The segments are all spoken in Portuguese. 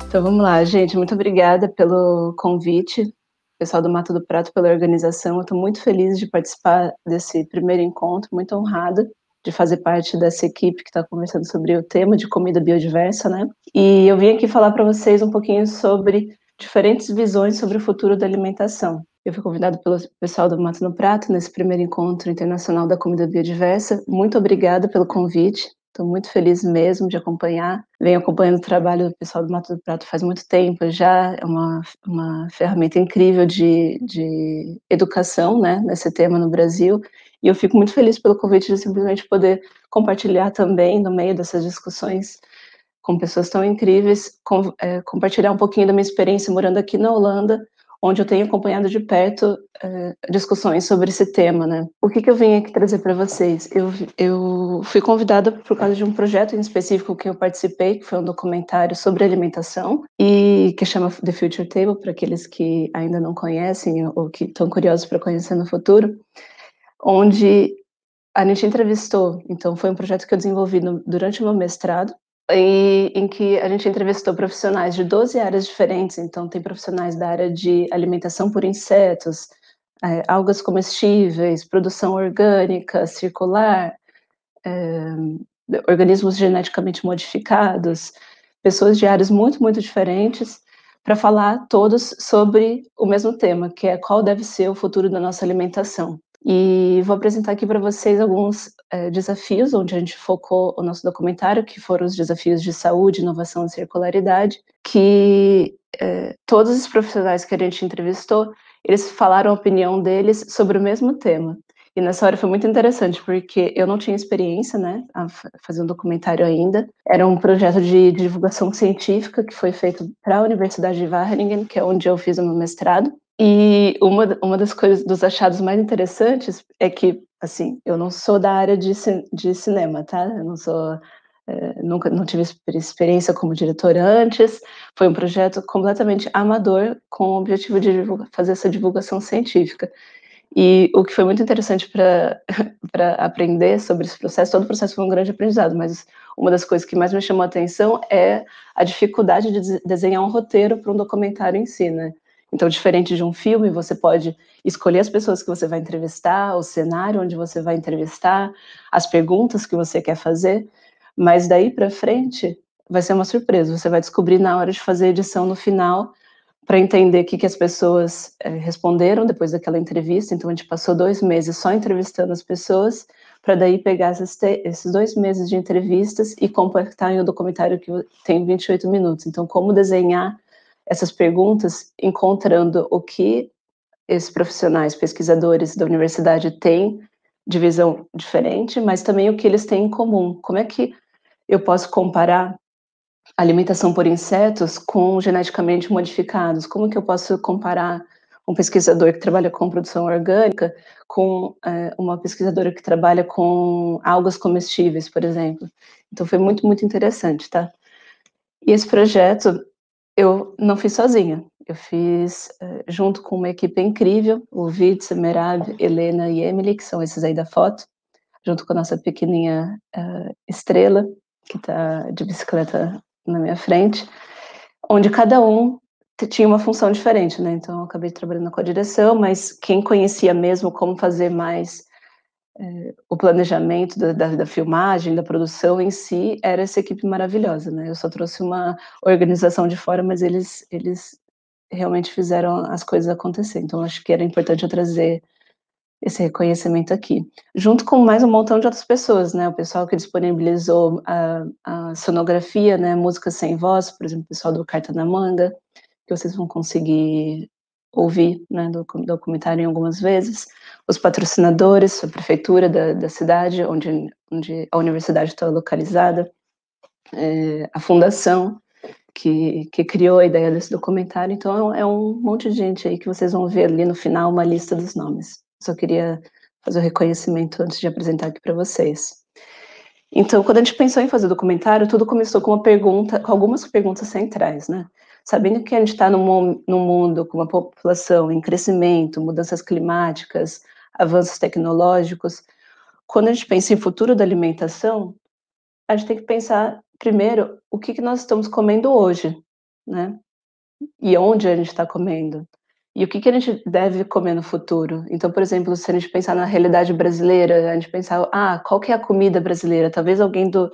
Então vamos lá, gente, muito obrigada pelo convite, pessoal do Mato do Prato, pela organização. Eu estou muito feliz de participar desse primeiro encontro, muito honrada de fazer parte dessa equipe que está conversando sobre o tema de comida biodiversa, né? E eu vim aqui falar para vocês um pouquinho sobre diferentes visões sobre o futuro da alimentação. Eu fui convidada pelo pessoal do Mato do Prato nesse primeiro encontro internacional da comida biodiversa. Muito obrigada pelo convite. Estou muito feliz mesmo de acompanhar. Venho acompanhando o trabalho do pessoal do Mato do Prato faz muito tempo já. É uma ferramenta incrível de educação, né, nesse tema no Brasil. E eu fico muito feliz pelo convite de simplesmente poder compartilhar também, no meio dessas discussões com pessoas tão incríveis, compartilhar um pouquinho da minha experiência morando aqui na Holanda, onde eu tenho acompanhado de perto discussões sobre esse tema, né? O que eu vim aqui trazer para vocês? Eu fui convidada por causa de um projeto em específico que eu participei, que foi um documentário sobre alimentação, e que chama The Future Table, para aqueles que ainda não conhecem ou que estão curiosos para conhecer no futuro, onde a gente entrevistou, então foi um projeto que eu desenvolvi durante o meu mestrado, em que a gente entrevistou profissionais de 12 áreas diferentes. Então tem profissionais da área de alimentação por insetos, algas comestíveis, produção orgânica, circular, organismos geneticamente modificados, pessoas de áreas muito, muito diferentes, para falar todos sobre o mesmo tema, que é qual deve ser o futuro da nossa alimentação. E vou apresentar aqui para vocês alguns desafios, onde a gente focou o nosso documentário, que foram os desafios de saúde, inovação e circularidade, que todos os profissionais que a gente entrevistou, eles falaram a opinião deles sobre o mesmo tema. E nessa hora foi muito interessante, porque eu não tinha experiência, né, a fazer um documentário ainda. Era um projeto de divulgação científica que foi feito para a Universidade de Wageningen, que é onde eu fiz o meu mestrado. E uma das coisas, dos achados mais interessantes é que, assim, eu não sou da área de cinema, tá? Eu não sou, nunca, não tive experiência como diretora antes. Foi um projeto completamente amador, com o objetivo de fazer essa divulgação científica. E o que foi muito interessante para aprender sobre esse processo, todo o processo foi um grande aprendizado, mas uma das coisas que mais me chamou a atenção é a dificuldade de desenhar um roteiro para um documentário em si, né? Então, diferente de um filme, você pode escolher as pessoas que você vai entrevistar, o cenário onde você vai entrevistar, as perguntas que você quer fazer, mas daí para frente vai ser uma surpresa. Você vai descobrir na hora de fazer a edição no final, para entender o que as pessoas responderam depois daquela entrevista. Então, a gente passou 2 meses só entrevistando as pessoas, para daí pegar esses 2 meses de entrevistas e compactar em um documentário que tem 28 minutos. Então, como desenhar essas perguntas, encontrando o que esses profissionais, pesquisadores da universidade têm de visão diferente, mas também o que eles têm em comum. Como é que eu posso comparar alimentação por insetos com geneticamente modificados? Como que eu posso comparar um pesquisador que trabalha com produção orgânica com uma pesquisadora que trabalha com algas comestíveis, por exemplo? Então foi muito, muito interessante, tá? E esse projeto eu não fiz sozinha, eu fiz junto com uma equipe incrível, o Witz, Merab, Helena e Emily, que são esses aí da foto, junto com a nossa pequenininha Estrela, que está de bicicleta na minha frente, onde cada um tinha uma função diferente, né? Então eu acabei trabalhando com a direção, mas quem conhecia mesmo como fazer mais o planejamento da filmagem, da produção em si, era essa equipe maravilhosa, né? Eu só trouxe uma organização de fora, mas eles realmente fizeram as coisas acontecer. Então acho que era importante eu trazer esse reconhecimento aqui, junto com mais um montão de outras pessoas, né? O pessoal que disponibilizou a sonografia, né? Música sem voz, por exemplo, o pessoal do Carta na Manga, que vocês vão conseguir ouvir, né, do documentário em algumas vezes, os patrocinadores, a prefeitura da cidade onde a universidade está localizada, a fundação que criou a ideia desse documentário. Então é um monte de gente aí que vocês vão ver ali no final uma lista dos nomes. Só queria fazer o reconhecimento antes de apresentar aqui para vocês. Então, quando a gente pensou em fazer o documentário, tudo começou com com algumas perguntas centrais, né? Sabendo que a gente está num mundo com uma população em crescimento, mudanças climáticas, avanços tecnológicos, quando a gente pensa em futuro da alimentação, a gente tem que pensar primeiro o que nós estamos comendo hoje. né, e onde a gente está comendo, e o que que a gente deve comer no futuro. Então, por exemplo, se a gente pensar na realidade brasileira, a gente pensar: "Ah, qual que é a comida brasileira?", talvez alguém do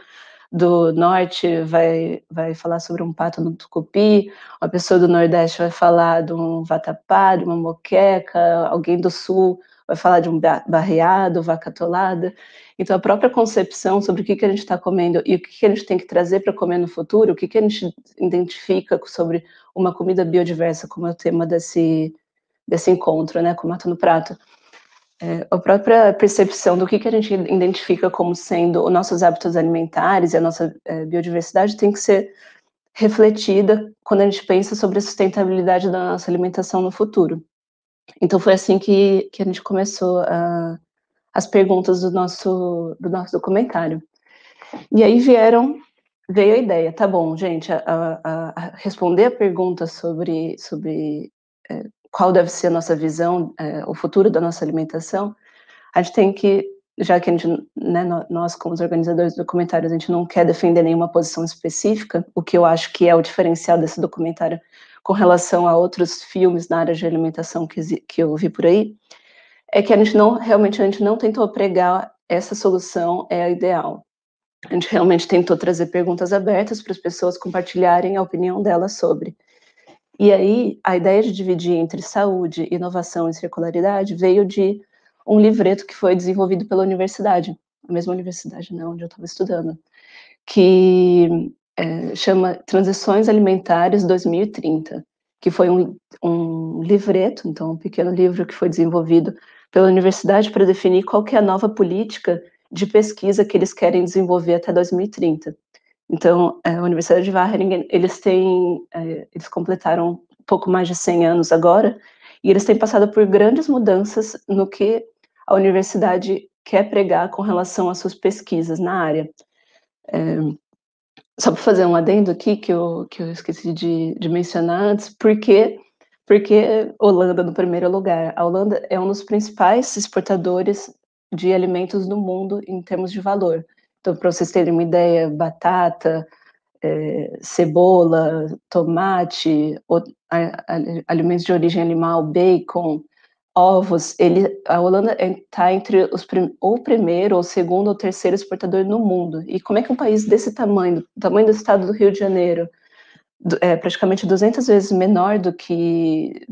norte vai falar sobre um pato no tucupi, uma pessoa do nordeste vai falar de um vatapá, de uma moqueca, alguém do sul vai falar de um barreado, vaca atolada. Então a própria concepção sobre o que que a gente está comendo e o que que a gente tem que trazer para comer no futuro, o que que a gente identifica sobre uma comida biodiversa, como é o tema desse encontro, né, com Mato no Prato. A própria percepção do que a gente identifica como sendo os nossos hábitos alimentares e a nossa, biodiversidade tem que ser refletida quando a gente pensa sobre a sustentabilidade da nossa alimentação no futuro. Então foi assim que a gente começou as perguntas do nosso documentário. E aí veio a ideia, tá bom gente, a responder a pergunta sobre, qual deve ser a nossa visão, o futuro da nossa alimentação, a gente tem que, já que a gente, né, nós como os organizadores do documentário, a gente não quer defender nenhuma posição específica, o que eu acho que é o diferencial desse documentário com relação a outros filmes na área de alimentação que eu vi por aí, é que a gente não realmente a gente não tentou pregar essa solução é a ideal. A gente realmente tentou trazer perguntas abertas para as pessoas compartilharem a opinião delas sobre. E aí, a ideia de dividir entre saúde, inovação e circularidade veio de um livreto que foi desenvolvido pela universidade, a mesma universidade, né, onde eu estava estudando, que, chama Transições Alimentares 2030, que foi um livreto, então um pequeno livro que foi desenvolvido pela universidade para definir qual que é a nova política de pesquisa que eles querem desenvolver até 2030. Então, a Universidade de Wageningen, eles completaram um pouco mais de 100 anos agora, e eles têm passado por grandes mudanças no que a universidade quer pregar com relação às suas pesquisas na área. Só para fazer um adendo aqui que eu esqueci de mencionar antes, porque Holanda no primeiro lugar? A Holanda é um dos principais exportadores de alimentos no mundo em termos de valor. Então, para vocês terem uma ideia, batata, cebola, tomate, alimentos de origem animal, bacon, ovos, a Holanda está entre ou o primeiro, ou o segundo, ou o terceiro exportador no mundo. E como é que um país desse tamanho, do tamanho do estado do Rio de Janeiro, praticamente 200 vezes menor do que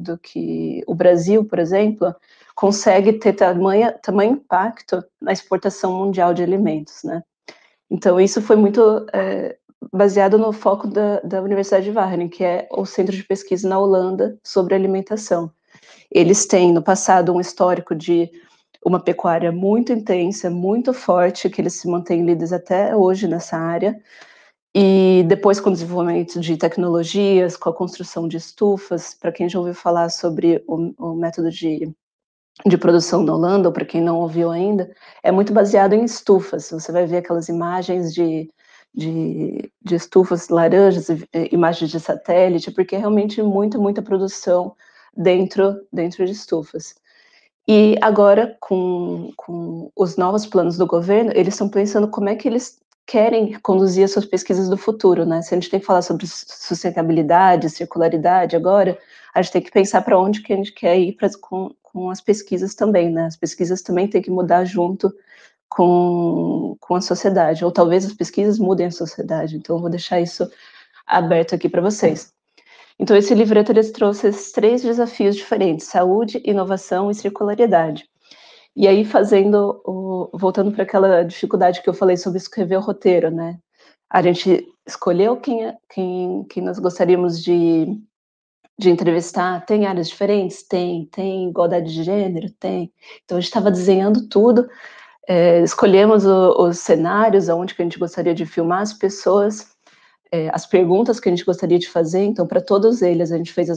o Brasil, por exemplo, consegue ter tamanho impacto na exportação mundial de alimentos, né? Então isso foi muito, baseado no foco da Universidade de Wageningen, que é o centro de pesquisa na Holanda sobre alimentação. Eles têm, no passado, um histórico de uma pecuária muito intensa, muito forte, que eles se mantêm líderes até hoje nessa área, e depois com o desenvolvimento de tecnologias, com a construção de estufas, para quem já ouviu falar sobre o método de produção na Holanda, ou para quem não ouviu ainda, é muito baseado em estufas. Você vai ver aquelas imagens de estufas laranjas, imagens de satélite, porque é realmente muita produção dentro de estufas. E agora, com os novos planos do governo, eles estão pensando como é que eles querem conduzir as suas pesquisas do futuro, né? Se a gente tem que falar sobre sustentabilidade, circularidade agora, a gente tem que pensar para onde que a gente quer ir com as pesquisas também, né? As pesquisas também têm que mudar junto com a sociedade, ou talvez as pesquisas mudem a sociedade, então eu vou deixar isso aberto aqui para vocês. Então esse livreto ele trouxe esses 3 desafios diferentes: saúde, inovação e circularidade. E aí voltando para aquela dificuldade que eu falei sobre escrever o roteiro, né, a gente escolheu quem nós gostaríamos de entrevistar, tem áreas diferentes? Tem igualdade de gênero? Tem. Então a gente estava desenhando tudo, escolhemos os cenários, aonde que a gente gostaria de filmar as pessoas, as perguntas que a gente gostaria de fazer, então para todos eles a gente fez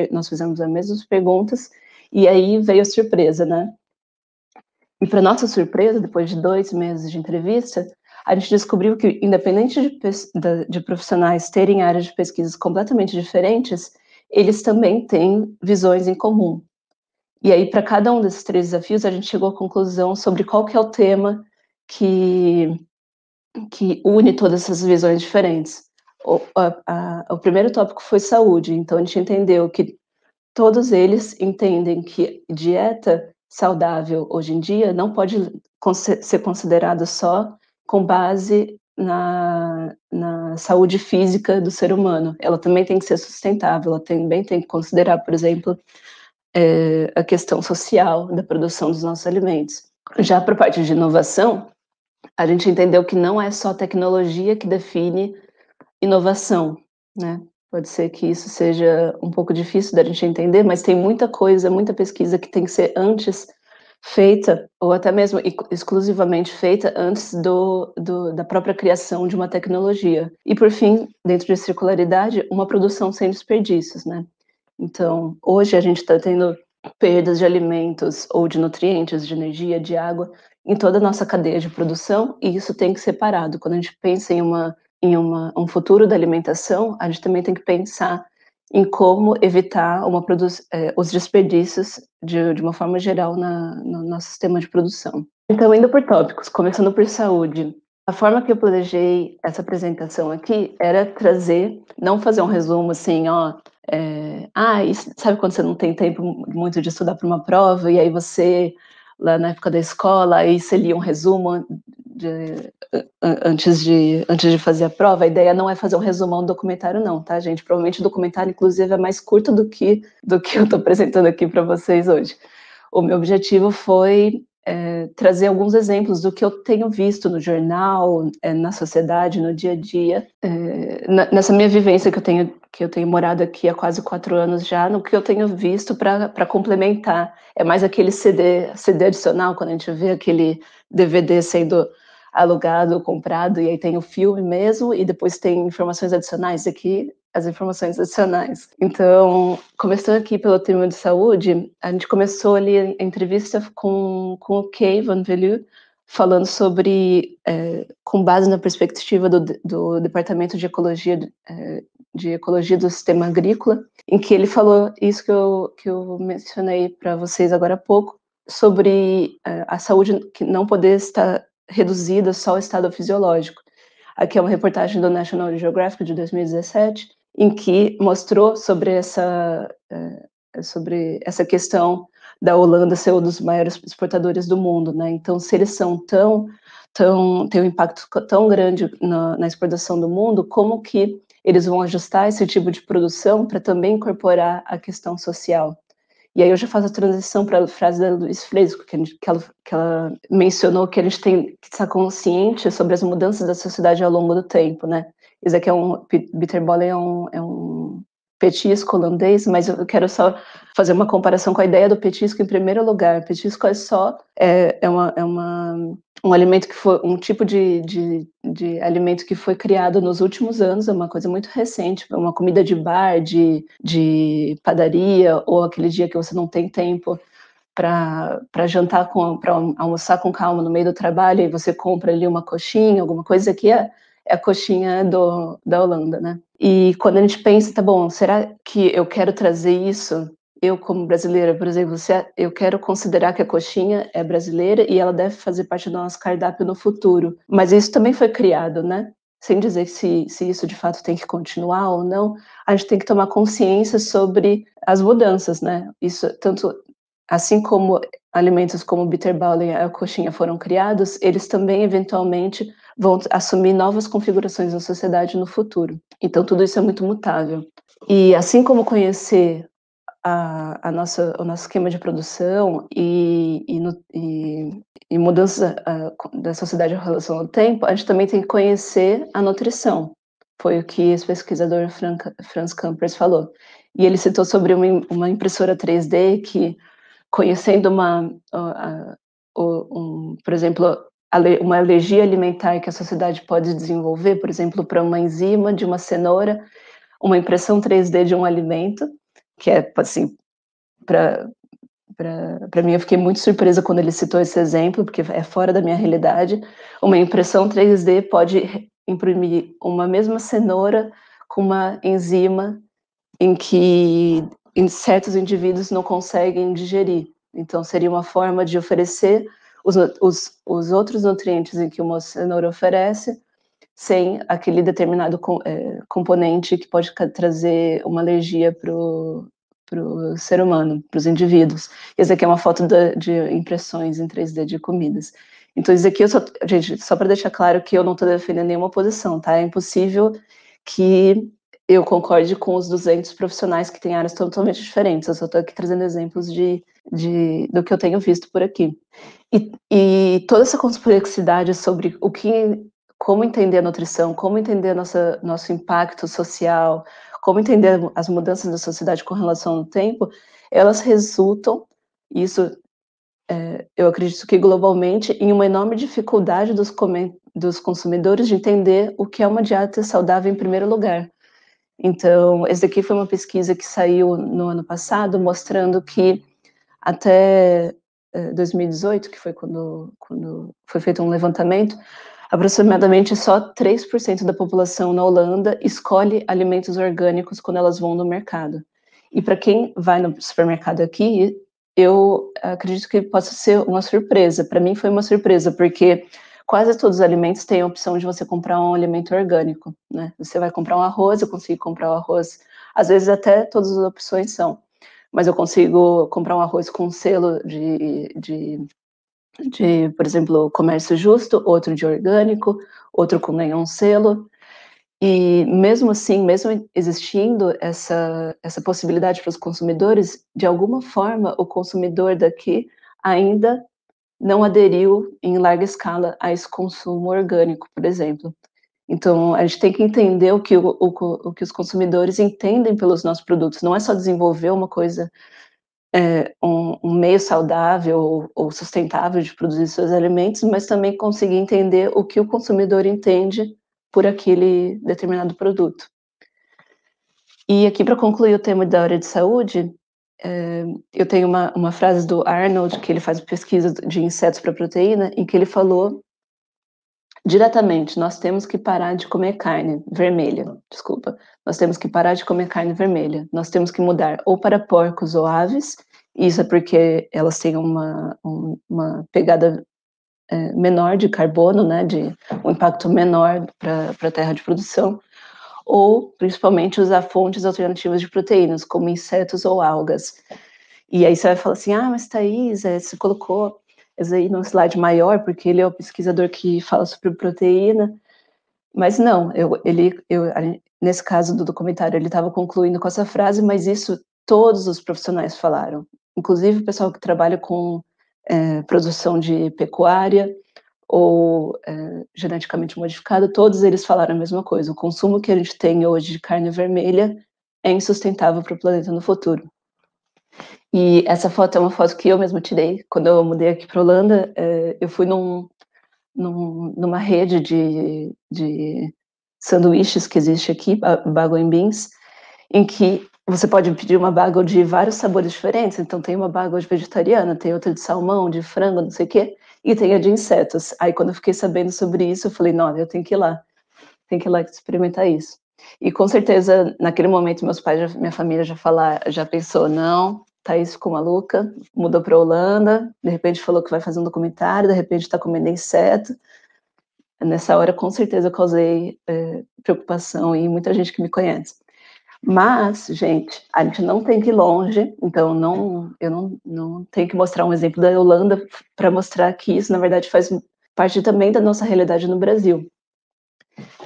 nós fizemos as mesmas perguntas, e aí veio a surpresa, né. E para nossa surpresa, depois de 2 meses de entrevista, a gente descobriu que independente de profissionais terem áreas de pesquisas completamente diferentes, eles também têm visões em comum. E aí para cada um desses 3 desafios, a gente chegou à conclusão sobre qual que é o tema que une todas essas visões diferentes. o primeiro tópico foi saúde, então a gente entendeu que todos eles entendem que dieta saudável hoje em dia não pode ser considerada só com base na saúde física do ser humano, ela também tem que ser sustentável, ela também tem que considerar, por exemplo, a questão social da produção dos nossos alimentos. Já para a parte de inovação, a gente entendeu que não é só tecnologia que define inovação, né. Pode ser que isso seja um pouco difícil da gente entender, mas tem muita coisa, muita pesquisa que tem que ser antes feita, ou até mesmo exclusivamente feita antes da própria criação de uma tecnologia. E por fim, dentro de circularidade, uma produção sem desperdícios, né. Então, hoje a gente está tendo perdas de alimentos ou de nutrientes, de energia, de água, em toda a nossa cadeia de produção, e isso tem que ser parado. Quando a gente pensa um futuro da alimentação, a gente também tem que pensar em como evitar os desperdícios de uma forma geral no nosso sistema de produção. Então, indo por tópicos, começando por saúde. A forma que eu planejei essa apresentação aqui era trazer, não fazer um resumo assim, ó, sabe quando você não tem tempo muito de estudar para uma prova, e aí você, lá na época da escola, aí você lia um resumo de antes de fazer a prova? A ideia não é fazer um resumão do documentário não, tá, gente? Provavelmente o documentário, inclusive, é mais curto do que eu estou apresentando aqui para vocês hoje. O meu objetivo foi trazer alguns exemplos do que eu tenho visto no jornal, na sociedade, no dia a dia, nessa minha vivência que eu tenho morado aqui há quase 4 anos já, no que eu tenho visto para complementar. É mais aquele CD adicional, quando a gente vê aquele DVD sendo alugado, comprado, e aí tem o filme mesmo, e depois tem informações adicionais. Aqui, as informações adicionais. Então, começando aqui pelo tema de saúde, a gente começou ali a entrevista com o Kay Van Velu, falando sobre, com base na perspectiva do Departamento de Ecologia do Sistema Agrícola, em que ele falou isso que eu mencionei para vocês agora há pouco, sobre a saúde que não poder estar reduzida só ao estado fisiológico. Aqui é uma reportagem do National Geographic de 2017, em que mostrou sobre essa questão da Holanda ser um dos maiores exportadores do mundo, né? Então, se eles são têm um impacto tão grande na exportação do mundo, como que eles vão ajustar esse tipo de produção para também incorporar a questão social? E aí eu já faço a transição para a frase da Louise Fresco, que ela mencionou que a gente tem que estar consciente sobre as mudanças da sociedade ao longo do tempo, né. Isso aqui bitterballen é um petisco holandês, mas eu quero só fazer uma comparação com a ideia do petisco em primeiro lugar. Petisco é só um alimento que foi um tipo de alimento que foi criado nos últimos anos, é uma coisa muito recente, uma comida de bar, de padaria, ou aquele dia que você não tem tempo para jantar, para almoçar com calma no meio do trabalho, e você compra ali uma coxinha, alguma coisa que é a coxinha da Holanda, né. E quando a gente pensa, tá bom, será que eu quero trazer isso, eu como brasileira, por exemplo, eu quero considerar que a coxinha é brasileira e ela deve fazer parte do nosso cardápio no futuro, mas isso também foi criado, né, sem dizer se isso de fato tem que continuar ou não, a gente tem que tomar consciência sobre as mudanças, né, isso tanto assim como alimentos como o bitterballen e a coxinha foram criados, eles também eventualmente vão assumir novas configurações na sociedade no futuro. Então tudo isso é muito mutável. E assim como conhecer o nosso esquema de produção e mudanças da sociedade em relação ao tempo, a gente também tem que conhecer a nutrição. Foi o que esse pesquisador Franz Campers falou. E ele citou sobre uma impressora 3D que, conhecendo por exemplo, uma alergia alimentar que a sociedade pode desenvolver, por exemplo, para uma enzima de uma cenoura, uma impressão 3D de um alimento, que é, assim, para mim, eu fiquei muito surpresa quando ele citou esse exemplo, porque é fora da minha realidade. Uma impressão 3D pode imprimir uma mesma cenoura com uma enzima em certos indivíduos não conseguem digerir. Então, seria uma forma de oferecer os outros nutrientes em que uma cenoura oferece, sem aquele determinado componente que pode trazer uma alergia para o ser humano, para os indivíduos. Esse aqui é uma foto de impressões em 3D de comidas. Então isso aqui gente, só para deixar claro que eu não estou defendendo nenhuma posição, tá? É impossível que eu concorde com os 200 profissionais que têm áreas totalmente diferentes. Eu só estou aqui trazendo exemplos do que eu tenho visto por aqui. E toda essa complexidade sobre como entender a nutrição, como entender nosso impacto social, como entender as mudanças da sociedade com relação ao tempo, elas resultam, isso eu acredito que globalmente, em uma enorme dificuldade dos consumidores de entender o que é uma dieta saudável em primeiro lugar. Então, esse aqui foi uma pesquisa que saiu no ano passado, mostrando que até 2018, que foi quando foi feito um levantamento, aproximadamente só 3% da população na Holanda escolhe alimentos orgânicos quando elas vão no mercado. E para quem vai no supermercado aqui, eu acredito que possa ser uma surpresa. Para mim foi uma surpresa, porque quase todos os alimentos têm a opção de você comprar um alimento orgânico, né? Você vai comprar um arroz, eu consigo comprar o arroz, às vezes até todas as opções são, mas eu consigo comprar um arroz com selo por exemplo, comércio justo, outro de orgânico, outro com nenhum selo. E mesmo assim, mesmo existindo essa possibilidade para os consumidores, de alguma forma o consumidor daqui ainda não aderiu em larga escala a esse consumo orgânico, por exemplo. Então, a gente tem que entender o que os consumidores entendem pelos nossos produtos. Não é só desenvolver uma coisa, um meio saudável ou sustentável de produzir seus alimentos, mas também conseguir entender o que o consumidor entende por aquele determinado produto. E aqui, para concluir o tema da área de saúde, eu tenho uma frase do Arnold, que ele faz pesquisa de insetos para proteína, em que ele falou diretamente: nós temos que parar de comer carne vermelha, nós temos que parar de comer carne vermelha, nós temos que mudar ou para porcos ou aves, isso é porque elas têm uma pegada menor de carbono, né, um impacto menor para a terra de produção, ou principalmente usar fontes alternativas de proteínas, como insetos ou algas. E aí você vai falar assim: ah, mas Thaís, você colocou esse aí num slide maior, porque ele é o pesquisador que fala sobre proteína, mas não, nesse caso do documentário, ele estava concluindo com essa frase, mas isso todos os profissionais falaram, inclusive o pessoal que trabalha com produção de pecuária ou geneticamente modificada, todos eles falaram a mesma coisa: o consumo que a gente tem hoje de carne vermelha é insustentável para o planeta no futuro. E essa foto é uma foto que eu mesma tirei quando eu mudei aqui para a Holanda. Eu fui numa rede de sanduíches que existe aqui, Bagel & Beans, em que você pode pedir uma bagel de vários sabores diferentes. Então tem uma bagel de vegetariana, tem outra de salmão, de frango, não sei o quê, e tem a de insetos. Aí quando eu fiquei sabendo sobre isso, eu falei: não, eu tenho que ir lá experimentar isso. E com certeza, naquele momento, meus pais, minha família já pensou: não, Thaís ficou maluca, mudou para a Holanda, de repente falou que vai fazer um documentário, de repente está comendo inseto. Nessa hora, com certeza, eu causei preocupação em muita gente que me conhece. Mas, gente, a gente não tem que ir longe, então eu não tenho que mostrar um exemplo da Holanda para mostrar que isso, na verdade, faz parte também da nossa realidade no Brasil.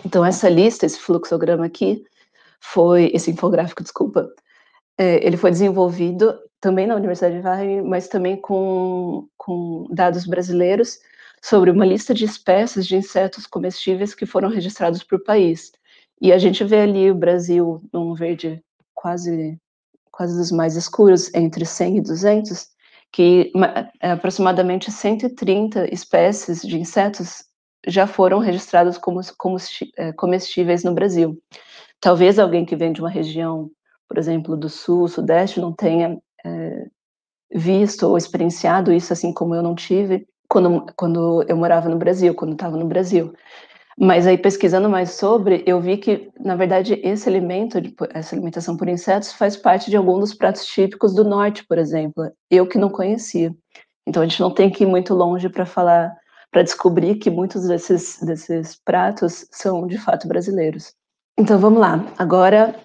Então, essa lista, esse fluxograma aqui, esse infográfico, desculpa, ele foi desenvolvido também na Universidade de Wageningen, mas também com dados brasileiros sobre uma lista de espécies de insetos comestíveis que foram registrados por país. E a gente vê ali o Brasil num verde quase dos mais escuros, entre 100 e 200, que aproximadamente 130 espécies de insetos já foram registradas como comestíveis no Brasil. Talvez alguém que vem de uma região, por exemplo, do sul, sudeste, não tenha visto ou experienciado isso, assim como eu não tive quando eu morava no Brasil, quando estava no Brasil. Mas aí, pesquisando mais sobre, eu vi que, na verdade, essa alimentação por insetos faz parte de alguns dos pratos típicos do norte, por exemplo, eu que não conhecia. Então, a gente não tem que ir muito longe para falar para descobrir que muitos desses pratos são de fato brasileiros. Então vamos lá, agora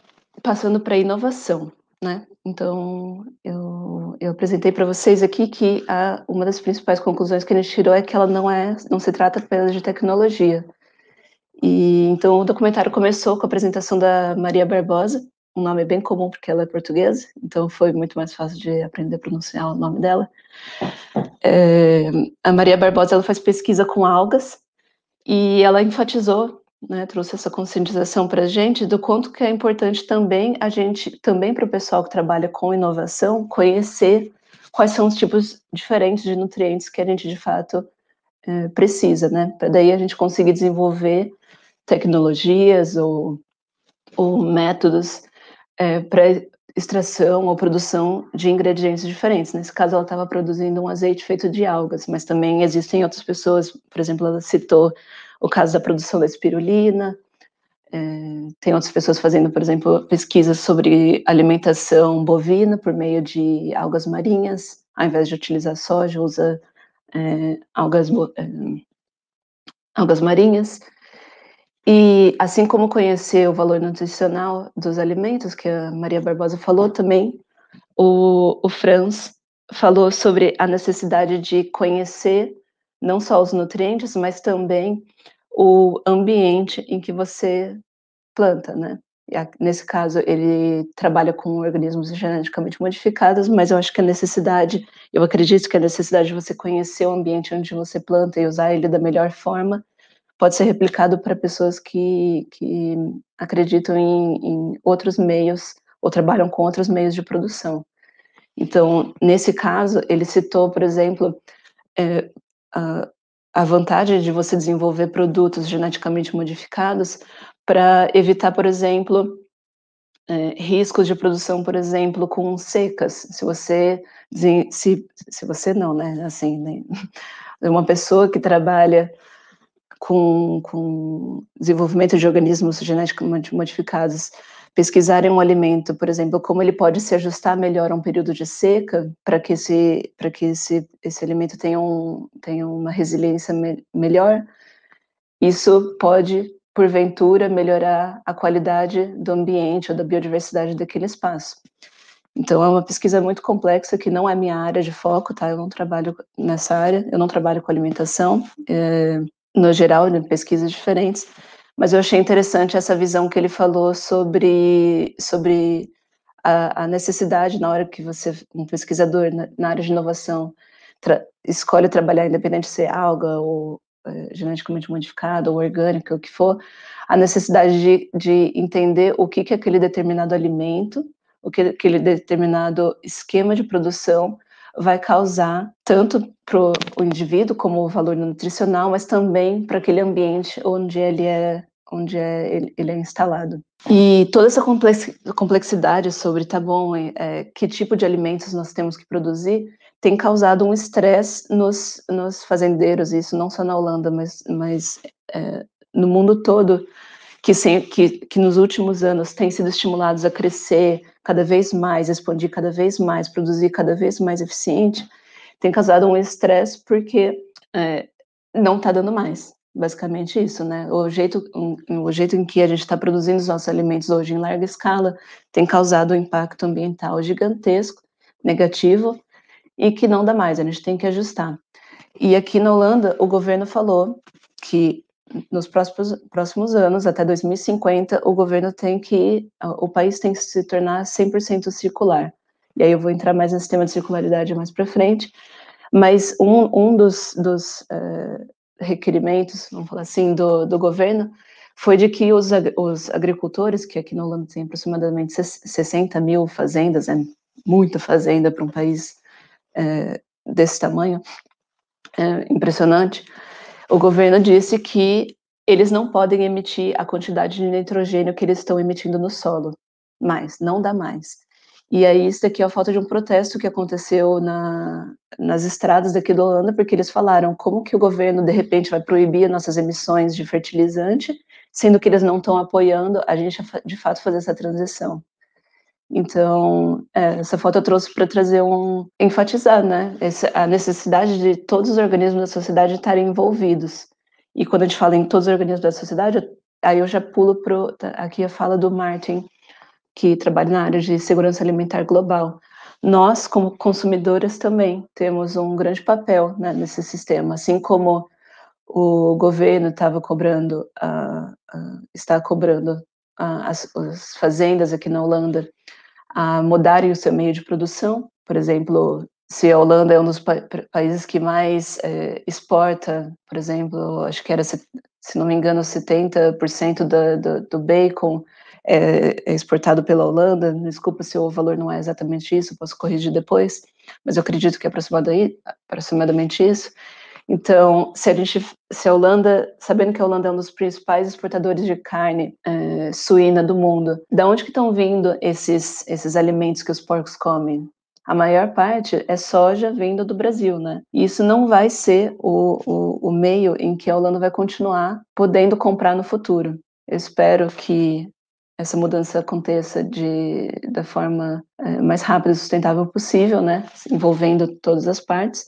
passando para a inovação, né. Então eu apresentei para vocês aqui que uma das principais conclusões que a gente tirou é que ela não se trata apenas de tecnologia. E então o documentário começou com a apresentação da Maria Barbosa, um nome bem comum porque ela é portuguesa, então foi muito mais fácil de aprender a pronunciar o nome dela. A Maria Barbosa, ela faz pesquisa com algas e ela enfatizou, né, trouxe essa conscientização pra gente do quanto que é importante também também para o pessoal que trabalha com inovação, conhecer quais são os tipos diferentes de nutrientes que a gente de fato, precisa, né, pra daí a gente conseguir desenvolver tecnologias ou métodos, pra extração ou produção de ingredientes diferentes. Nesse caso, ela estava produzindo um azeite feito de algas, mas também existem outras pessoas, por exemplo, ela citou o caso da produção da espirulina, tem outras pessoas fazendo, por exemplo, pesquisas sobre alimentação bovina por meio de algas marinhas, ao invés de utilizar soja, usa, algas marinhas. E assim como conhecer o valor nutricional dos alimentos, que a Maria Barbosa falou também, o Franz falou sobre a necessidade de conhecer não só os nutrientes, mas também o ambiente em que você planta, né. Nesse caso, ele trabalha com organismos geneticamente modificados, mas eu acredito que a necessidade de você conhecer o ambiente onde você planta e usar ele da melhor forma, pode ser replicado para pessoas que acreditam em outros meios ou trabalham com outros meios de produção. Então, nesse caso, ele citou, por exemplo, eh, a a vantagem de você desenvolver produtos geneticamente modificados para evitar, por exemplo, riscos de produção, por exemplo, com secas. Se você não, né, assim, né, uma pessoa que trabalha com desenvolvimento de organismos geneticamente modificados, pesquisarem um alimento, por exemplo, como ele pode se ajustar melhor a um período de seca, para que esse alimento tenha uma resiliência melhor, isso pode, porventura, melhorar a qualidade do ambiente ou da biodiversidade daquele espaço. Então é uma pesquisa muito complexa que não é minha área de foco, tá, eu não trabalho nessa área, eu não trabalho com alimentação, no geral, em pesquisas diferentes, mas eu achei interessante essa visão que ele falou sobre a necessidade na hora que você um pesquisador na área de inovação, escolhe trabalhar independente de ser alga ou, geneticamente modificado ou orgânica, o que for, a necessidade de entender o que aquele determinado alimento, o que aquele determinado esquema de produção vai causar, tanto para o indivíduo como o valor nutricional, mas também para aquele ambiente onde ele é instalado. E toda essa complexidade sobre, tá bom, que tipo de alimentos nós temos que produzir, tem causado um estresse nos fazendeiros, isso não só na Holanda, mas no mundo todo, que nos últimos anos têm sido estimulados a crescer cada vez mais, expandir cada vez mais, produzir cada vez mais eficiente, tem causado um estresse porque não está dando mais. Basicamente isso, né? O jeito em que a gente está produzindo os nossos alimentos hoje em larga escala tem causado um impacto ambiental gigantesco, negativo, e que não dá mais, a gente tem que ajustar. E aqui na Holanda, o governo falou que nos próximos anos, até 2050, o país tem que se tornar 100% circular. E aí eu vou entrar mais nesse tema de circularidade mais para frente, mas um dos requerimentos, vamos falar assim, do governo, foi de que os agricultores, que aqui na Holanda tem aproximadamente 60 mil fazendas, é muita fazenda para um país desse tamanho, impressionante, o governo disse que eles não podem emitir a quantidade de nitrogênio que eles estão emitindo no solo, mais, não dá mais. E aí isso daqui é a falta de um protesto que aconteceu nas estradas daqui da Holanda, porque eles falaram: "Como que o governo, de repente, vai proibir nossas emissões de fertilizante, sendo que eles não estão apoiando a gente de fato fazer essa transição?". Então, essa foto eu trouxe para trazer enfatizar, né, a necessidade de todos os organismos da sociedade estarem envolvidos. E quando a gente fala em todos os organismos da sociedade, aí eu já pulo aqui a fala do Martin, que trabalha na área de segurança alimentar global. Nós, como consumidoras, também temos um grande papel, né, nesse sistema, assim como o governo está cobrando as fazendas aqui na Holanda a mudarem o seu meio de produção. Por exemplo, se a Holanda é um dos países que mais exporta, por exemplo, acho que era, se não me engano, 70% do bacon é exportado pela Holanda. Desculpa se o valor não é exatamente isso, posso corrigir depois, mas eu acredito que é aproximadamente isso. Então, se a Holanda, sabendo que a Holanda é um dos principais exportadores de carne suína do mundo, da onde que estão vindo esses alimentos que os porcos comem? A maior parte é soja vindo do Brasil, né? E isso não vai ser o meio em que a Holanda vai continuar podendo comprar no futuro. Eu espero que essa mudança aconteça da forma mais rápida e sustentável possível, né? Envolvendo todas as partes.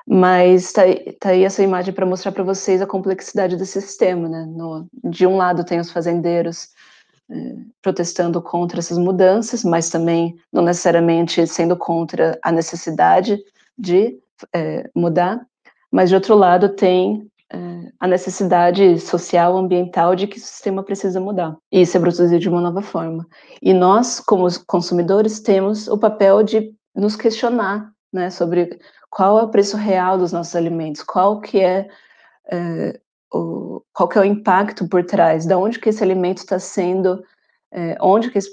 Mas tá aí essa imagem para mostrar para vocês a complexidade desse sistema, né? De um lado tem os fazendeiros protestando contra essas mudanças, mas também não necessariamente sendo contra a necessidade de mudar, mas de outro lado tem a necessidade social, ambiental de que o sistema precisa mudar e ser produzido de uma nova forma. E nós, como consumidores, temos o papel de nos questionar, né, sobre qual é o preço real dos nossos alimentos, qual que é o impacto por trás, de onde que esse alimento está sendo, onde que esse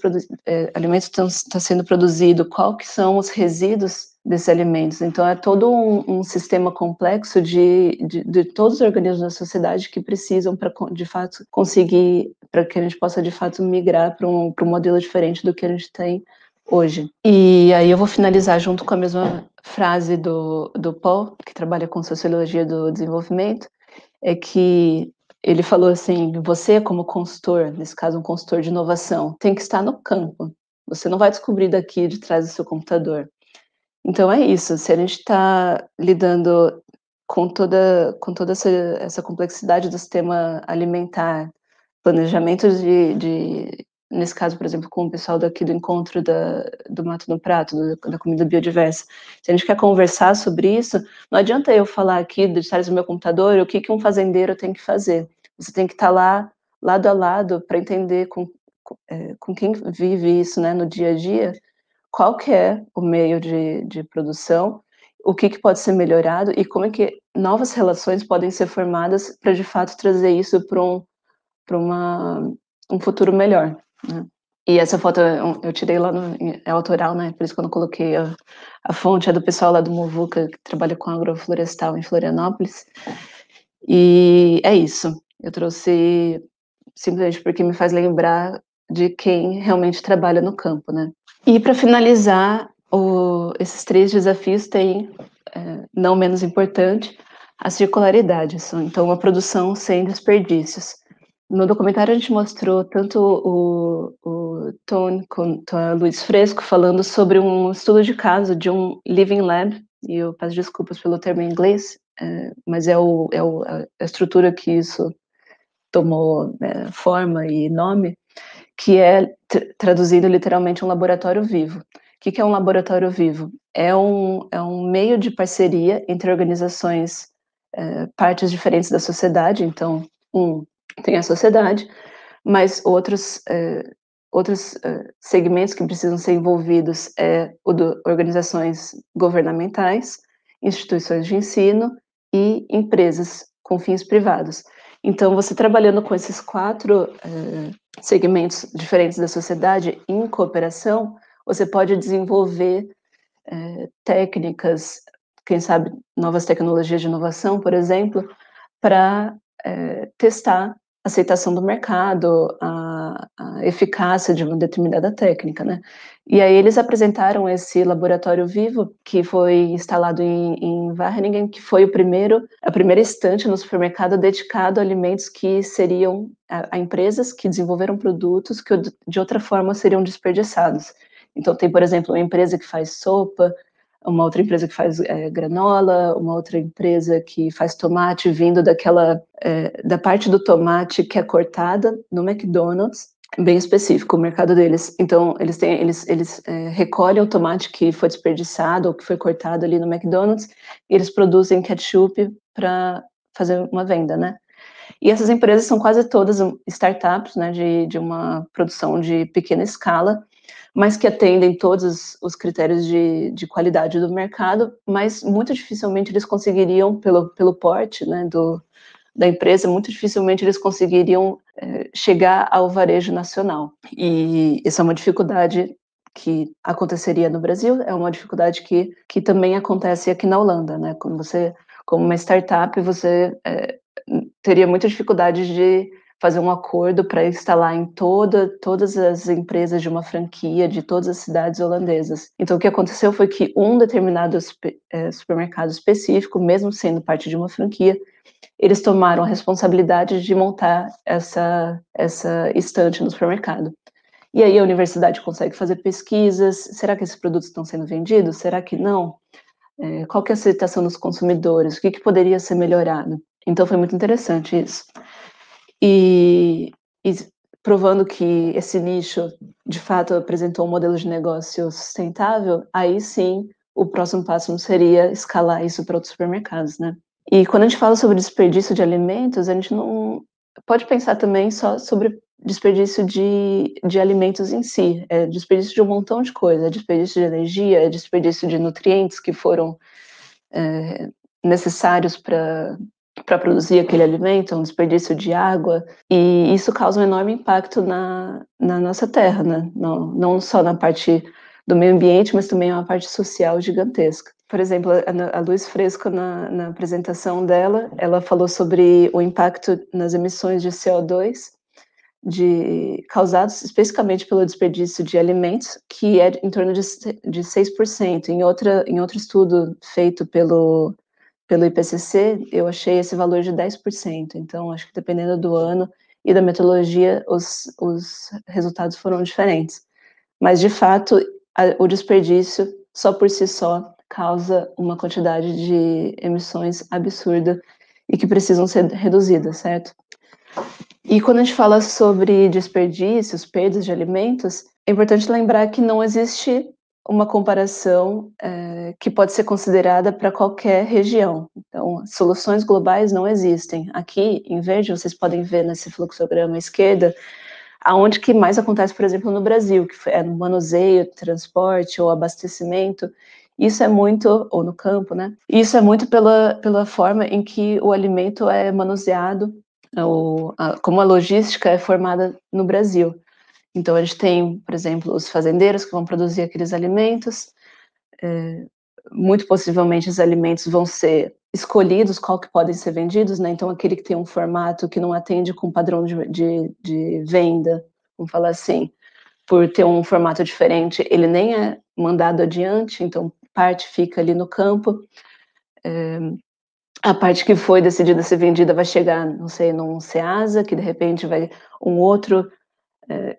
alimento está sendo produzido, qual que são os resíduos desses alimentos. Então, é todo um sistema complexo de todos os organismos da sociedade que precisam para, de fato, conseguir, para que a gente possa, de fato, migrar para um modelo diferente do que a gente tem hoje. E aí eu vou finalizar junto com a mesma frase do Paul, que trabalha com sociologia do desenvolvimento, é que ele falou assim: você, como consultor, nesse caso um consultor de inovação, tem que estar no campo. Você não vai descobrir daqui de trás do seu computador. Então é isso. Se a gente está lidando com toda essa complexidade do sistema alimentar, planejamento nesse caso, por exemplo, com o pessoal daqui do encontro do Mato no Prato, da comida biodiversa, se a gente quer conversar sobre isso, não adianta eu falar aqui de trás do meu computador o que um fazendeiro tem que fazer. Você tem que estar lá, lado a lado, para entender com quem vive isso, né, no dia a dia, qual que é o meio de produção, o que pode ser melhorado e como é que novas relações podem ser formadas para, de fato, trazer isso para um futuro melhor, né. E essa foto eu tirei lá é autoral, né, por isso que eu não coloquei a fonte, é do pessoal lá do Muvuca, que trabalha com agroflorestal em Florianópolis. E é isso, eu trouxe simplesmente porque me faz lembrar de quem realmente trabalha no campo, né. E para finalizar, esses 3 desafios têm, não menos importante, a circularidade, então a produção sem desperdícios. No documentário a gente mostrou tanto o Tony quanto a Luiz Fresco falando sobre um estudo de caso de um living lab, e eu peço desculpas pelo termo em inglês, mas é a estrutura que isso tomou, forma e nome, que é, traduzindo literalmente, um laboratório vivo. O que é um laboratório vivo? É um meio de parceria entre organizações, partes diferentes da sociedade. Então, tem a sociedade, mas outros segmentos que precisam ser envolvidos o de organizações governamentais, instituições de ensino e empresas com fins privados. Então, você trabalhando com esses 4 segmentos diferentes da sociedade em cooperação, você pode desenvolver técnicas, quem sabe novas tecnologias de inovação, por exemplo, para testar a aceitação do mercado, a eficácia de uma determinada técnica, né. E aí eles apresentaram esse laboratório vivo, que foi instalado em Wageningen, que foi a primeira estante no supermercado dedicado a alimentos que seriam a empresas que desenvolveram produtos que de outra forma seriam desperdiçados. Então tem, por exemplo, uma empresa que faz sopa, uma outra empresa que faz, granola, uma outra empresa que faz tomate vindo da parte do tomate que é cortada no McDonald's, bem específico o mercado deles. Então eles recolhem o tomate que foi desperdiçado ou que foi cortado ali no McDonald's, e eles produzem ketchup para fazer uma venda, né. E essas empresas são quase todas startups, né, de uma produção de pequena escala, mas que atendem todos os critérios de qualidade do mercado, mas muito dificilmente eles conseguiriam, pelo porte, né, da empresa, muito dificilmente eles conseguiriam chegar ao varejo nacional. E essa é uma dificuldade que aconteceria no Brasil, é uma dificuldade que também acontece aqui na Holanda, né? Quando você, como uma startup, você teria muita dificuldade de fazer um acordo para instalar em todas as empresas de uma franquia de todas as cidades holandesas. Então o que aconteceu foi que um determinado supermercado específico, mesmo sendo parte de uma franquia, eles tomaram a responsabilidade de montar essa estante no supermercado. E aí a universidade consegue fazer pesquisas, será que esses produtos estão sendo vendidos? Será que não? Qual que é a aceitação dos consumidores? O que poderia ser melhorado? Então foi muito interessante isso. E provando que esse nicho, de fato, apresentou um modelo de negócio sustentável, aí sim, o próximo passo não seria escalar isso para outros supermercados, né. E quando a gente fala sobre desperdício de alimentos, a gente não pode pensar também só sobre desperdício de alimentos em si, é desperdício de um montão de coisa, é desperdício de energia, é desperdício de nutrientes que foram, necessários para produzir aquele alimento, é um desperdício de água, e isso causa um enorme impacto na nossa terra, né, não só na parte do meio ambiente, mas também uma parte social gigantesca. Por exemplo, a Luz Fresco na apresentação dela, ela falou sobre o impacto nas emissões de CO2 causados especificamente pelo desperdício de alimentos, que é em torno de 6%. Em outro estudo feito pelo IPCC, eu achei esse valor de 10%. Então, acho que dependendo do ano e da metodologia, os resultados foram diferentes. Mas, de fato, o desperdício, só por si só, causa uma quantidade de emissões absurda e que precisam ser reduzidas, certo? E quando a gente fala sobre desperdícios, perdas de alimentos, é importante lembrar que não existe uma comparação, que pode ser considerada para qualquer região. Então, soluções globais não existem. Aqui, em verde, vocês podem ver nesse fluxograma à esquerda, aonde que mais acontece, por exemplo, no Brasil, que é no manuseio, transporte ou abastecimento. Isso é muito, ou no campo, né? Isso é muito pela forma em que o alimento é manuseado, como a logística é formada no Brasil. Então a gente tem, por exemplo, os fazendeiros que vão produzir aqueles alimentos, muito possivelmente os alimentos vão ser escolhidos qual que podem ser vendidos, né, então aquele que tem um formato que não atende com o padrão de venda, vamos falar assim, por ter um formato diferente, ele nem é mandado adiante, então parte fica ali no campo, a parte que foi decidida ser vendida vai chegar, não sei, num Ceasa, que de repente vai um outro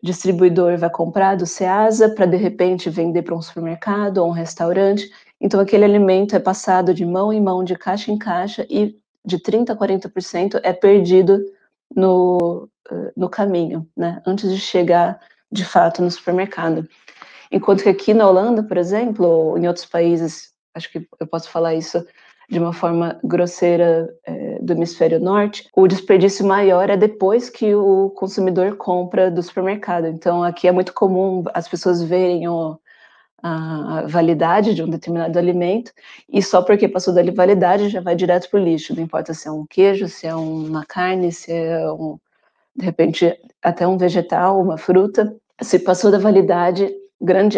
distribuidor vai comprar do Ceasa para de repente vender para um supermercado ou um restaurante. Então aquele alimento é passado de mão em mão, de caixa em caixa, e de 30 a 40% é perdido no caminho, né, antes de chegar de fato no supermercado. Enquanto que aqui na Holanda, por exemplo, ou em outros países, acho que eu posso falar isso de uma forma grosseira, do hemisfério norte, o desperdício maior é depois que o consumidor compra do supermercado. Então aqui é muito comum as pessoas verem a validade de um determinado alimento, e só porque passou da validade já vai direto para o lixo, não importa se é um queijo, se é uma carne, se é de repente até um vegetal, uma fruta. Se passou da validade,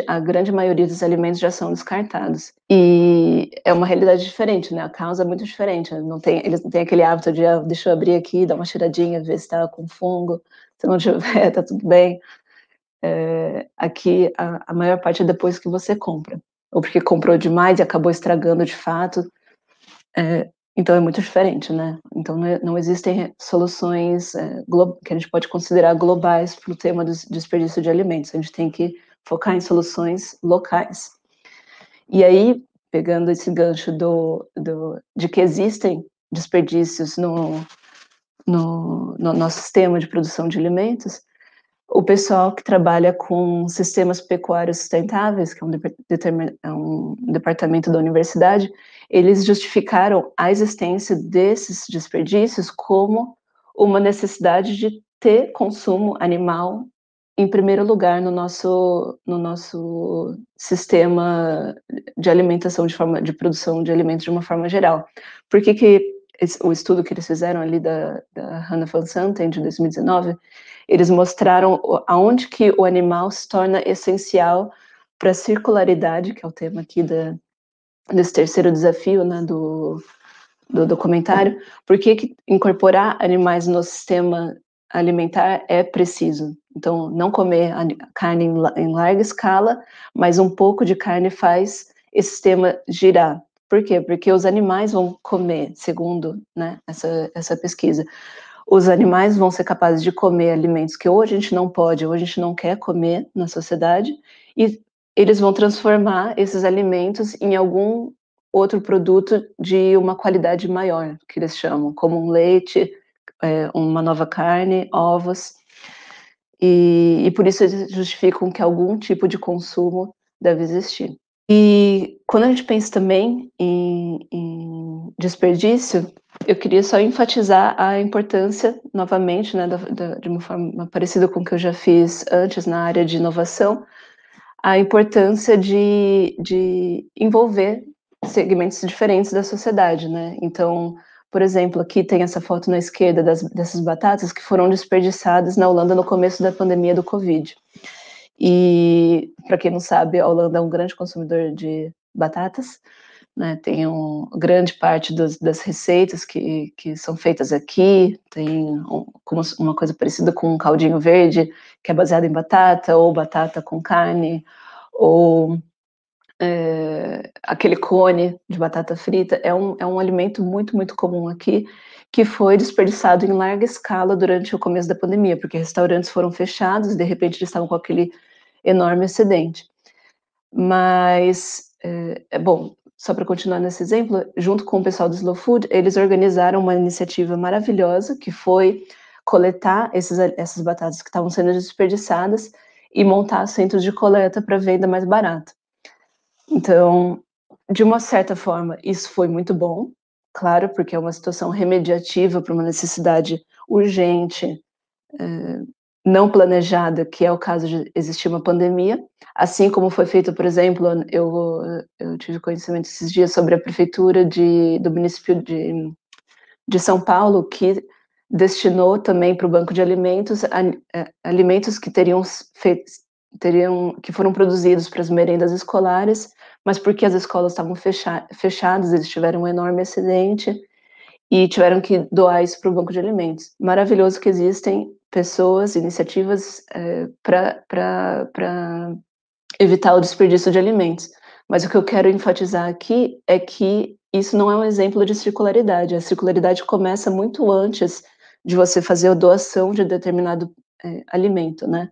a grande maioria dos alimentos já são descartados. E é uma realidade diferente, né, a causa é muito diferente, eles não têm aquele hábito de: "Ah, deixa eu abrir aqui, dar uma cheiradinha, ver se está com fungo", se não tiver, tá tudo bem. Aqui a maior parte é depois que você compra, ou porque comprou demais e acabou estragando de fato, então é muito diferente, né. Então não existem soluções, que a gente pode considerar globais para o tema do desperdício de alimentos, a gente tem que focar em soluções locais. E aí, pegando esse gancho de que existem desperdícios no nosso sistema de produção de alimentos, o pessoal que trabalha com sistemas pecuários sustentáveis, que é um departamento da universidade, eles justificaram a existência desses desperdícios como uma necessidade de ter consumo animal em primeiro lugar no nosso sistema de alimentação, de produção de alimentos de uma forma geral. Por que o estudo que eles fizeram ali da Hannah van Santen, de 2019, eles mostraram aonde que o animal se torna essencial para a circularidade, que é o tema aqui desse terceiro desafio, né, do documentário. Por que incorporar animais no sistema alimentar é preciso? Então, não comer carne em larga escala, mas um pouco de carne faz esse sistema girar. Por quê? Porque os animais vão comer, segundo, né, essa pesquisa, os animais vão ser capazes de comer alimentos que ou a gente não pode ou a gente não quer comer na sociedade, e eles vão transformar esses alimentos em algum outro produto de uma qualidade maior, que eles chamam, como um leite, uma nova carne, ovos, e por isso eles justificam que algum tipo de consumo deve existir. E quando a gente pensa também em desperdício, eu queria só enfatizar a importância, novamente, né, de uma forma parecida com o que eu já fiz antes na área de inovação, a importância de envolver segmentos diferentes da sociedade, né. Então, por exemplo, aqui tem essa foto na esquerda dessas batatas que foram desperdiçadas na Holanda no começo da pandemia do Covid. E, para quem não sabe, a Holanda é um grande consumidor de batatas, né, tem grande parte das receitas que são feitas aqui, tem como uma coisa parecida com um caldinho verde, que é baseado em batata, ou batata com carne, ou aquele cone de batata frita, é um alimento muito, muito comum aqui, que foi desperdiçado em larga escala durante o começo da pandemia, porque restaurantes foram fechados e de repente eles estavam com aquele enorme excedente. Mas, bom, só para continuar nesse exemplo, junto com o pessoal do Slow Food, eles organizaram uma iniciativa maravilhosa, que foi coletar essas batatas que estavam sendo desperdiçadas e montar centros de coleta para venda mais barata. Então, de uma certa forma, isso foi muito bom, claro, porque é uma situação remediativa para uma necessidade urgente, não planejada, que é o caso de existir uma pandemia, assim como foi feito, por exemplo, eu tive conhecimento esses dias sobre a prefeitura do município de São Paulo, que destinou também para o banco de alimentos alimentos que que foram produzidos para as merendas escolares, mas porque as escolas estavam fechadas, eles tiveram um enorme excedente e tiveram que doar isso para o banco de alimentos. Maravilhoso que existem pessoas, iniciativas, para evitar o desperdício de alimentos. Mas o que eu quero enfatizar aqui é que isso não é um exemplo de circularidade. A circularidade começa muito antes de você fazer a doação de determinado, alimento, né.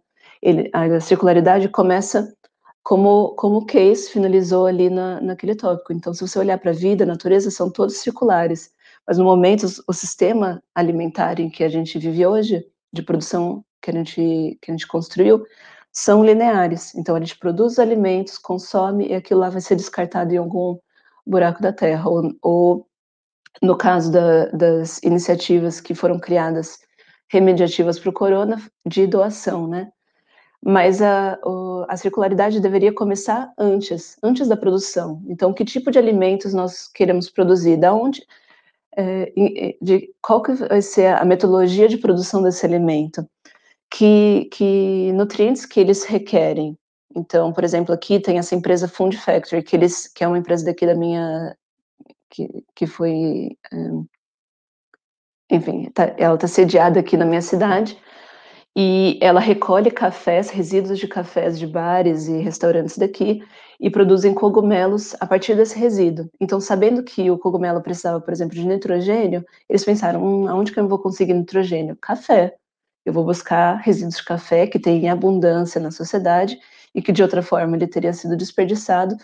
A circularidade começa como o Case finalizou ali naquele tópico. Então, se você olhar para a vida, a natureza, são todos circulares, mas no momento o sistema alimentar em que a gente vive hoje, de produção que a gente construiu, são lineares. Então a gente produz alimentos, consome e aquilo lá vai ser descartado em algum buraco da terra, ou no caso das iniciativas que foram criadas remediativas para o corona, de doação, né. Mas a circularidade deveria começar antes da produção. Então, que tipo de alimentos nós queremos produzir? Da onde, qual que vai ser a metodologia de produção desse alimento? Que nutrientes que eles requerem? Então, por exemplo, aqui tem essa empresa Food Factory, que é uma empresa daqui da minha que foi, enfim, ela está sediada aqui na minha cidade, e ela recolhe cafés, resíduos de cafés de bares e restaurantes daqui, e produzem cogumelos a partir desse resíduo. Então, sabendo que o cogumelo precisava, por exemplo, de nitrogênio, eles pensaram: aonde que eu vou conseguir nitrogênio? Café. Eu vou buscar resíduos de café que tem em abundância na sociedade e que de outra forma ele teria sido desperdiçado,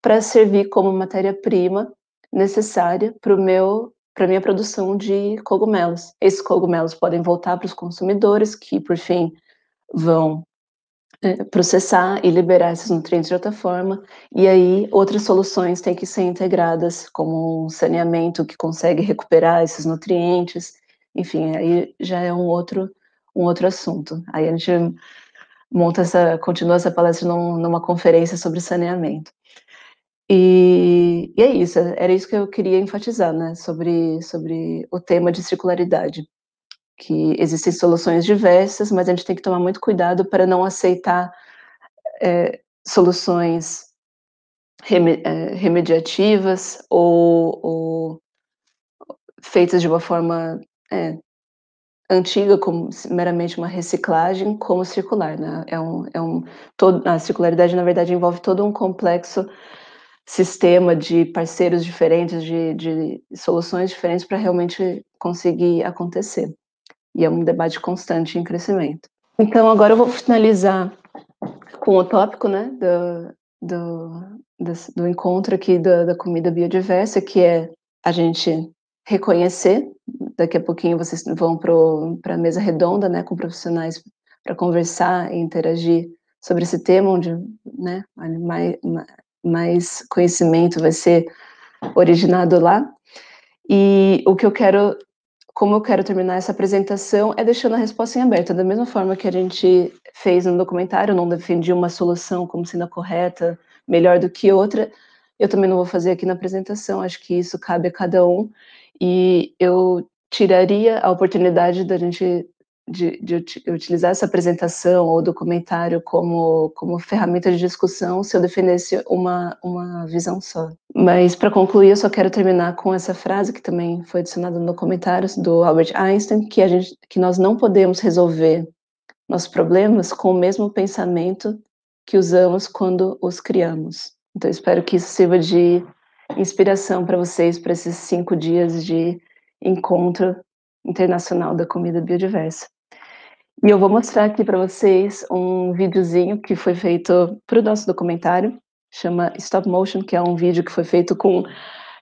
para servir como matéria-prima necessária para minha produção de cogumelos. Esses cogumelos podem voltar para os consumidores, que por fim vão, processar e liberar esses nutrientes de outra forma, e aí outras soluções têm que ser integradas, como um saneamento que consegue recuperar esses nutrientes, enfim, aí já é um outro assunto. Aí a gente continua essa palestra numa conferência sobre saneamento. E é isso, era isso que eu queria enfatizar, né, sobre o tema de circularidade, que existem soluções diversas, mas a gente tem que tomar muito cuidado para não aceitar, soluções remediativas ou feitas de uma forma, antiga, como meramente uma reciclagem, como circular, né, a circularidade, na verdade, envolve todo um complexo sistema de parceiros diferentes, de soluções diferentes para realmente conseguir acontecer. E é um debate constante em crescimento. Então agora eu vou finalizar com o tópico, né, do encontro aqui da comida biodiversa, que é a gente reconhecer, daqui a pouquinho vocês vão para a mesa redonda, né, com profissionais para conversar e interagir sobre esse tema, onde, né, mais conhecimento vai ser originado lá. E o que eu quero como eu quero terminar essa apresentação é deixando a resposta em aberto, da mesma forma que a gente fez no documentário, eu não defendi uma solução como sendo a correta, melhor do que outra, eu também não vou fazer aqui na apresentação, acho que isso cabe a cada um, e eu tiraria a oportunidade da gente de utilizar essa apresentação ou documentário como ferramenta de discussão se eu defendesse uma visão só. Mas para concluir, eu só quero terminar com essa frase que também foi adicionada no comentários do Albert Einstein, que nós não podemos resolver nossos problemas com o mesmo pensamento que usamos quando os criamos. Então espero que isso sirva de inspiração para vocês, para esses 5 dias de encontro internacional da comida biodiversa. E eu vou mostrar aqui para vocês um videozinho que foi feito para o nosso documentário, chama Stop Motion, que é um vídeo que foi feito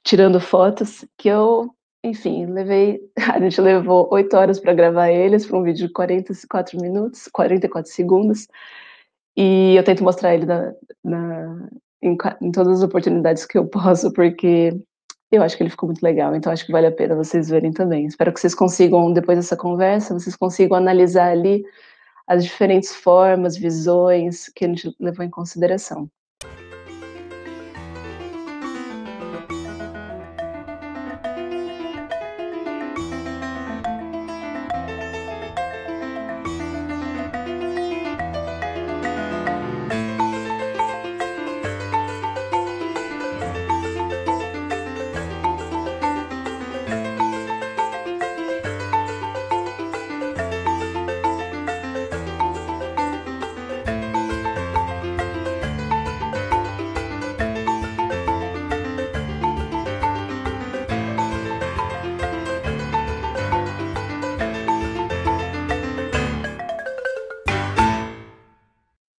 tirando fotos, que eu, enfim, a gente levou 8 horas para gravar eles, para um vídeo de 44 minutos, 44 segundos, e eu tento mostrar ele em todas as oportunidades que eu posso, porque eu acho que ele ficou muito legal, então acho que vale a pena vocês verem também. Espero que vocês consigam, depois dessa conversa, vocês consigam analisar ali as diferentes formas, visões que a gente levou em consideração.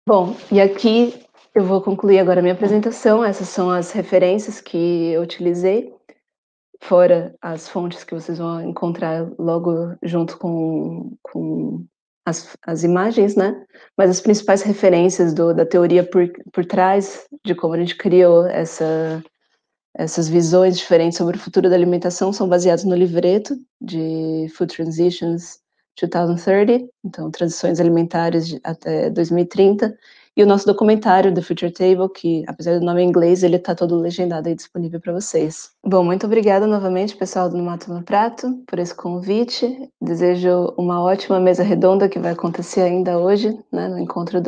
Bom, e aqui eu vou concluir agora a minha apresentação, essas são as referências que eu utilizei, fora as fontes que vocês vão encontrar logo junto com as imagens, né, mas as principais referências da teoria por trás de como a gente criou essas visões diferentes sobre o futuro da alimentação são baseadas no livreto de Food Transitions 2030, então transições alimentares até 2030, e o nosso documentário The Future Table, que apesar do nome em inglês, ele está todo legendado aí disponível para vocês. Bom, muito obrigada novamente, pessoal do No Mato no Prato, por esse convite. Desejo uma ótima mesa redonda que vai acontecer ainda hoje, né, no encontro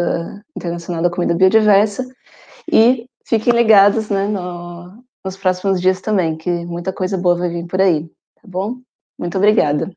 Internacional da Comida Biodiversa, e fiquem ligados, né, nos próximos dias também, que muita coisa boa vai vir por aí, tá bom? Muito obrigada.